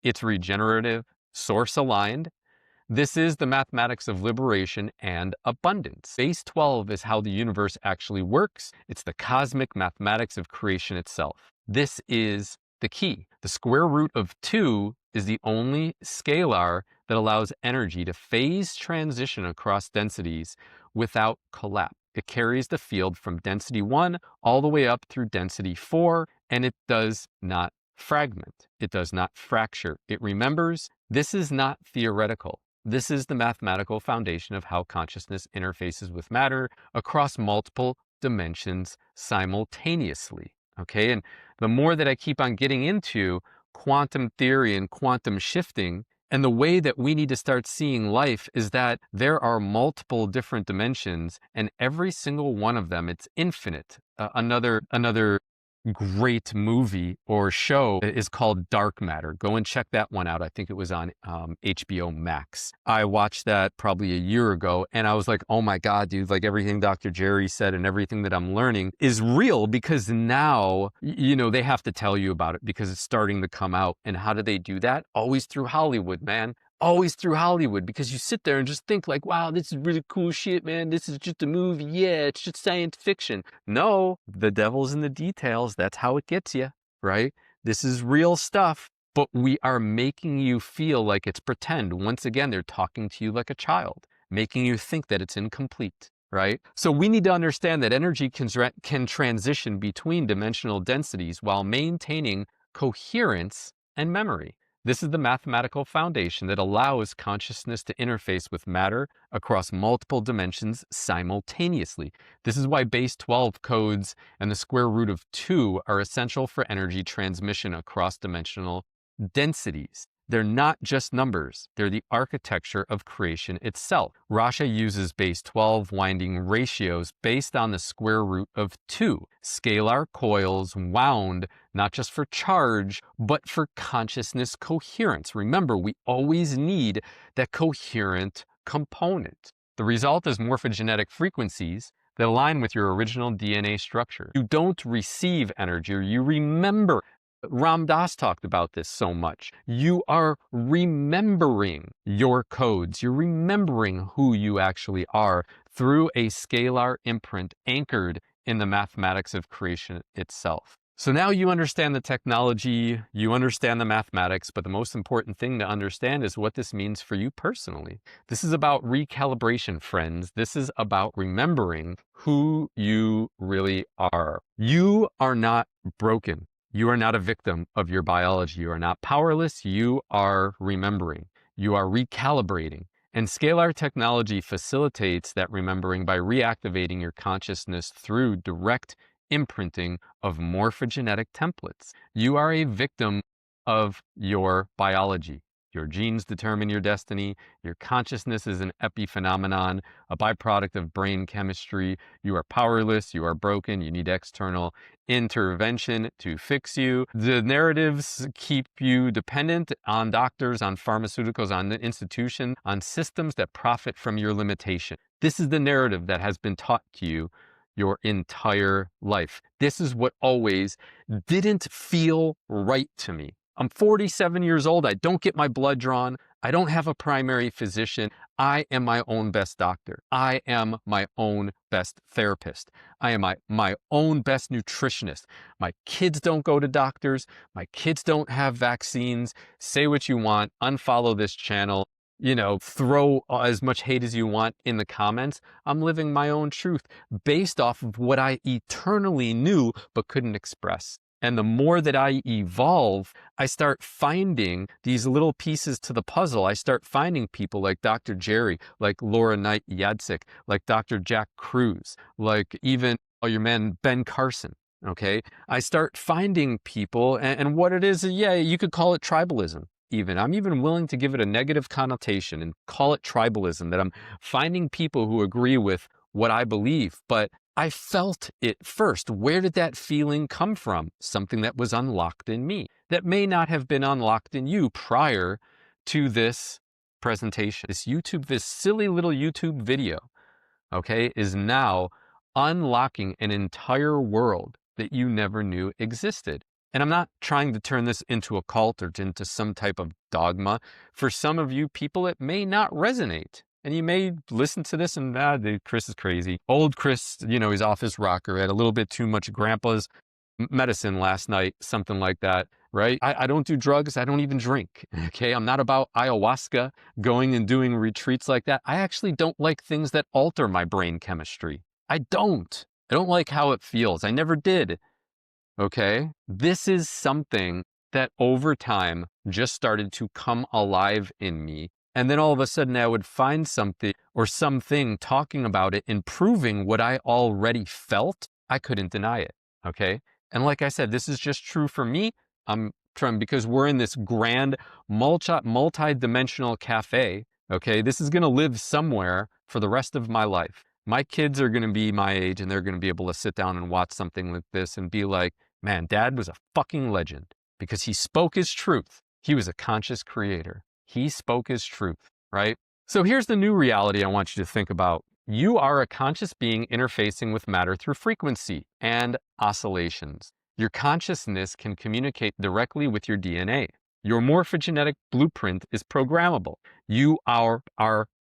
It's regenerative, source aligned. This is the mathematics of liberation and abundance. Base 12 is how the universe actually works. It's the cosmic mathematics of creation itself. This is the key. The square root of 2 is the only scalar that allows energy to phase transition across densities without collapse. It carries the field from density 1 all the way up through density 4, and it does not fragment. It does not fracture. It remembers. This is not theoretical. This is the mathematical foundation of how consciousness interfaces with matter across multiple dimensions simultaneously. Okay, and the more that I keep on getting into quantum theory and quantum shifting, and the way that we need to start seeing life is that there are multiple different dimensions, and every single one of them, it's infinite. Another great movie or show is called Dark Matter. Go and check that one out. I think it was on HBO Max. I watched that probably a year ago and I was like, oh my God, dude, like everything Dr. Jere said and everything that I'm learning is real, because now, you know, they have to tell you about it because it's starting to come out. And how do they do that? Always through Hollywood, man. Always through Hollywood, because you sit there and just think like, wow, this is really cool shit, man. This is just a movie. Yeah, it's just science fiction. No, the devil's in the details. That's how it gets you, right? This is real stuff, but we are making you feel like it's pretend. Once again, they're talking to you like a child, making you think that it's incomplete, right? So we need to understand that energy can transition between dimensional densities while maintaining coherence and memory. This is the mathematical foundation that allows consciousness to interface with matter across multiple dimensions simultaneously. This is why base 12 codes and the square root of 2 are essential for energy transmission across dimensional densities. They're not just numbers, they're the architecture of creation itself. Rasha uses base 12 winding ratios based on the square root of 2. Scalar coils wound not just for charge, but for consciousness coherence. Remember, we always need that coherent component. The result is morphogenetic frequencies that align with your original DNA structure. You don't receive energy, or you remember. Ram Dass talked about this so much. You are remembering your codes. You're remembering who you actually are through a scalar imprint anchored in the mathematics of creation itself. So now you understand the technology, you understand the mathematics, but the most important thing to understand is what this means for you personally. This is about recalibration, friends. This is about remembering who you really are. You are not broken. You are not a victim of your biology. You are not powerless. You are remembering. You are recalibrating. And scalar technology facilitates that remembering by reactivating your consciousness through direct imprinting of morphogenetic templates. You are a victim of your biology. Your genes determine your destiny. Your consciousness is an epiphenomenon, a byproduct of brain chemistry. You are powerless. You are broken. You need external intervention to fix you. The narratives keep you dependent on doctors, on pharmaceuticals, on the institution, on systems that profit from your limitation. This is the narrative that has been taught to you your entire life. This is what always didn't feel right to me. I'm 47 years old. I don't get my blood drawn. I don't have a primary physician. I am my own best doctor. I am my own best therapist. I am my own best nutritionist. My kids don't go to doctors. My kids don't have vaccines. Say what you want. Unfollow this channel. You know, throw as much hate as you want in the comments. I'm living my own truth based off of what I eternally knew but couldn't express. And the more that I evolve, I start finding these little pieces to the puzzle. I start finding people like Dr. Jere, like Laura Knight Yadzik, like Dr. Jack Cruz, like even your man Ben Carson. Okay, I start finding people, and what it is, yeah, you could call it tribalism. I'm even willing to give it a negative connotation and call it tribalism, that I'm finding people who agree with what I believe, but I felt it first. Where did that feeling come from? Something that was unlocked in me that may not have been unlocked in you prior to this presentation. This silly little YouTube video, okay, is now unlocking an entire world that you never knew existed. And I'm not trying to turn this into a cult or into some type of dogma. For some of you people, it may not resonate. And you may listen to this and, Chris is crazy. Old Chris, you know, he's off his rocker, had a little bit too much grandpa's medicine last night, something like that, right? I don't do drugs. I don't even drink, okay? I'm not about ayahuasca, going and doing retreats like that. I actually don't like things that alter my brain chemistry. I don't like how it feels. I never did, okay? This is something that over time just started to come alive in me. And then all of a sudden I would find something or something talking about it, improving what I already felt. I couldn't deny it, okay? And like I said, this is just true for me. I'm trying, because we're in this grand multi-dimensional cafe, okay? This is gonna live somewhere for the rest of my life. My kids are gonna be my age and they're gonna be able to sit down and watch something like this and be like, Man, Dad was a fucking legend because he spoke his truth. He was a conscious creator. He spoke his truth, right? So here's the new reality I want you to think about. You are a conscious being interfacing with matter through frequency and oscillations. Your consciousness can communicate directly with your DNA. Your morphogenetic blueprint is programmable. You are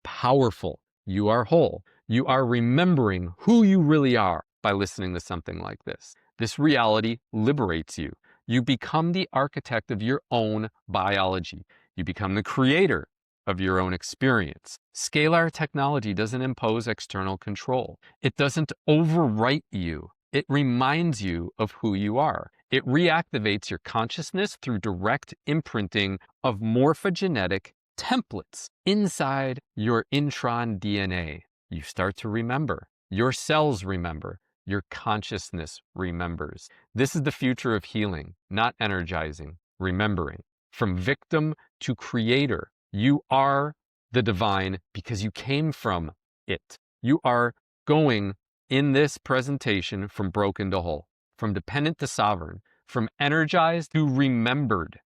powerful. You are whole. You are remembering who you really are by listening to something like this. This reality liberates you. You become the architect of your own biology. You become the creator of your own experience. Scalar technology doesn't impose external control. It doesn't overwrite you. It reminds you of who you are. It reactivates your consciousness through direct imprinting of morphogenetic templates inside your intron DNA. You start to remember. Your cells remember. Your consciousness remembers. This is the future of healing, not energizing, remembering. From victim to creator, you are the divine because you came from it. You are going in this presentation from broken to whole, from dependent to sovereign, from energized to remembered.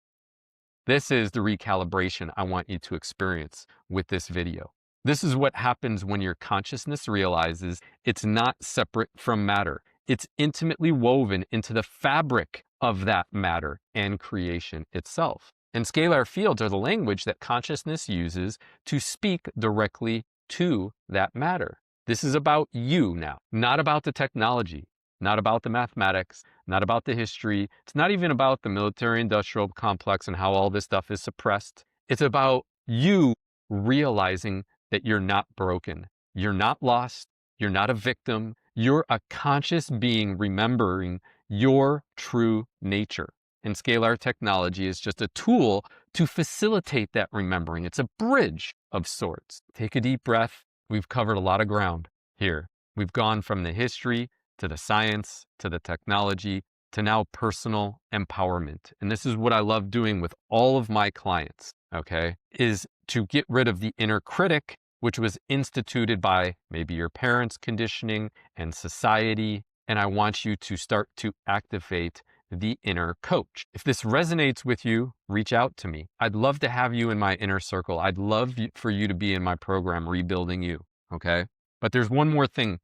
This is the recalibration I want you to experience with this video. This is what happens when your consciousness realizes it's not separate from matter. It's intimately woven into the fabric of that matter and creation itself. And scalar fields are the language that consciousness uses to speak directly to that matter. This is about you now, not about the technology, not about the mathematics, not about the history. It's not even about the military-industrial complex and how all this stuff is suppressed. It's about you realizing that you're not broken. You're not lost. You're not a victim. You're a conscious being remembering your true nature. And scalar technology is just a tool to facilitate that remembering. It's a bridge of sorts. Take a deep breath. We've covered a lot of ground here. We've gone from the history to the science, to the technology, to now personal empowerment. And this is what I love doing with all of my clients, okay, is to get rid of the inner critic, which was instituted by maybe your parents' conditioning and society. And I want you to start to activate the inner coach. If this resonates with you, reach out to me. I'd love to have you in my inner circle. I'd love for you to be in my program, Rebuilding You, okay? But there's one more thing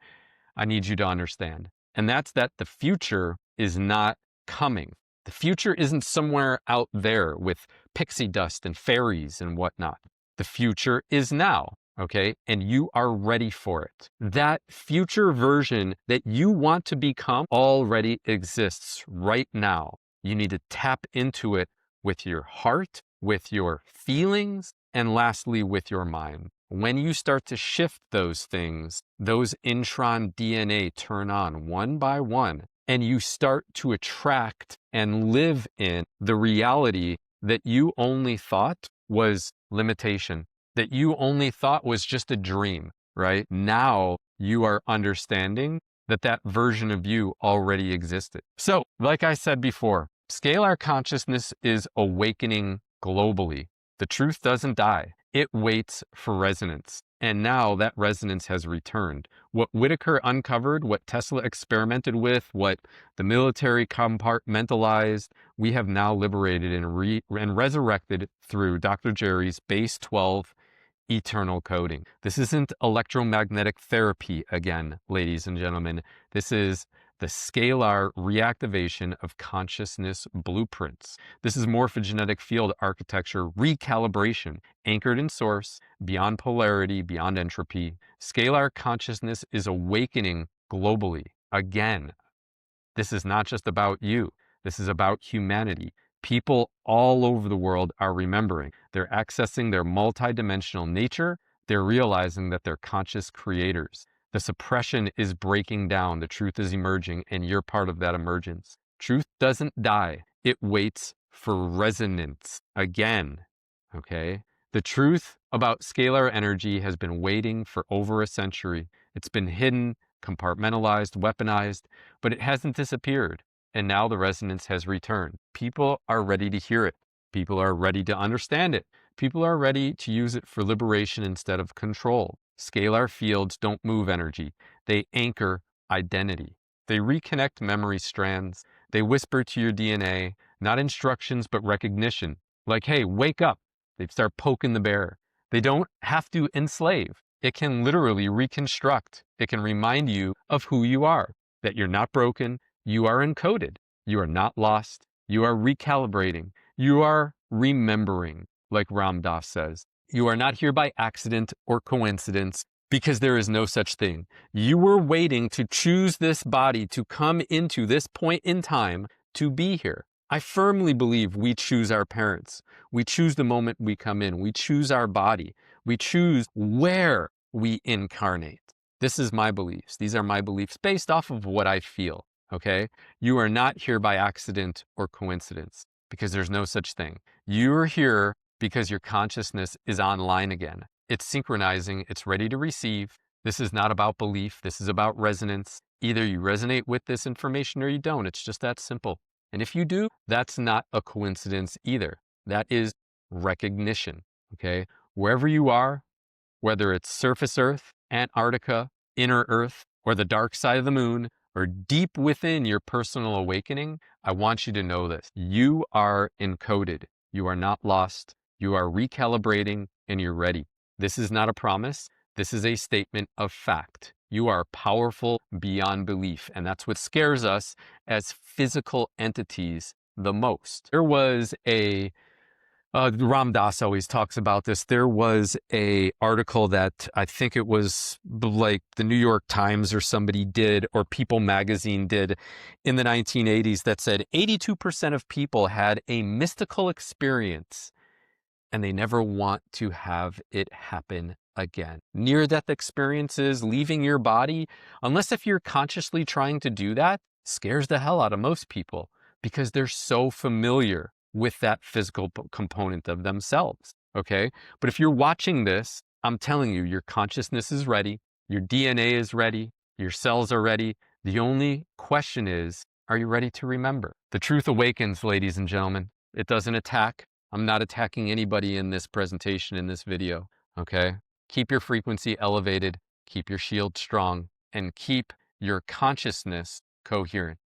I need you to understand, and that's that the future is not coming. The future isn't somewhere out there with pixie dust and fairies and whatnot. The future is now, okay? And you are ready for it. That future version that you want to become already exists right now. You need to tap into it with your heart, with your feelings, and lastly, with your mind. When you start to shift those things, those intron DNA turn on one by one, and you start to attract and live in the reality that you only thought was limitation, that you only thought was just a dream, right? Now you are understanding that that version of you already existed. So, like I said before, scalar consciousness is awakening globally. The truth doesn't die. It waits for resonance. And now that resonance has returned. What Whittaker uncovered, what Tesla experimented with, what the military compartmentalized, we have now liberated and resurrected through Dr. Jere's Base 12 eternal coding. This isn't electromagnetic therapy again, ladies and gentlemen. This is the scalar reactivation of consciousness blueprints. This is morphogenetic field architecture recalibration, anchored in source, beyond polarity, beyond entropy. Scalar consciousness is awakening globally. Again, this is not just about you. This is about humanity. People all over the world are remembering. They're accessing their multidimensional nature. They're realizing that they're conscious creators. The suppression is breaking down. The truth is emerging, and you're part of that emergence. Truth doesn't die. It waits for resonance again, okay? The truth about scalar energy has been waiting for over a century. It's been hidden, compartmentalized, weaponized, but it hasn't disappeared. And now the resonance has returned. People are ready to hear it. People are ready to understand it. People are ready to use it for liberation instead of control. Scalar fields don't move energy. They anchor identity. They reconnect memory strands. They whisper to your DNA, not instructions, but recognition. Like, hey, wake up. They start poking the bear. They don't have to enslave. It can literally reconstruct. It can remind you of who you are, that you're not broken. You are encoded. You are not lost. You are recalibrating. You are remembering, like Ram Dass says. You are not here by accident or coincidence, because there is no such thing. You were waiting to choose this body to come into this point in time to be here. I firmly believe we choose our parents. We choose the moment we come in. We choose our body. We choose where we incarnate. This is my beliefs. These are my beliefs based off of what I feel, okay? You are not here by accident or coincidence, because there's no such thing. You're here because your consciousness is online again. It's synchronizing. It's ready to receive. This is not about belief. This is about resonance. Either you resonate with this information or you don't. It's just that simple. And if you do, that's not a coincidence either. That is recognition, okay? Wherever you are, whether it's surface Earth, Antarctica, inner Earth, or the dark side of the moon, or deep within your personal awakening, I want you to know this. You are encoded. You are not lost. You are recalibrating and you're ready. This is not a promise. This is a statement of fact. You are powerful beyond belief. And that's what scares us as physical entities the most. There was a Ram Dass always talks about this. There was a article that I think it was like the New York Times or somebody did, or People magazine did in the 1980s, that said 82% of people had a mystical experience and they never want to have it happen again. Near-death experiences, leaving your body, unless if you're consciously trying to do that, scares the hell out of most people because they're so familiar with that physical component of themselves, okay? But if you're watching this, I'm telling you, your consciousness is ready, your DNA is ready, your cells are ready. The only question is, are you ready to remember? The truth awakens, ladies and gentlemen. It doesn't attack. I'm not attacking anybody in this presentation, in this video, okay? Keep your frequency elevated, keep your shield strong, and keep your consciousness coherent.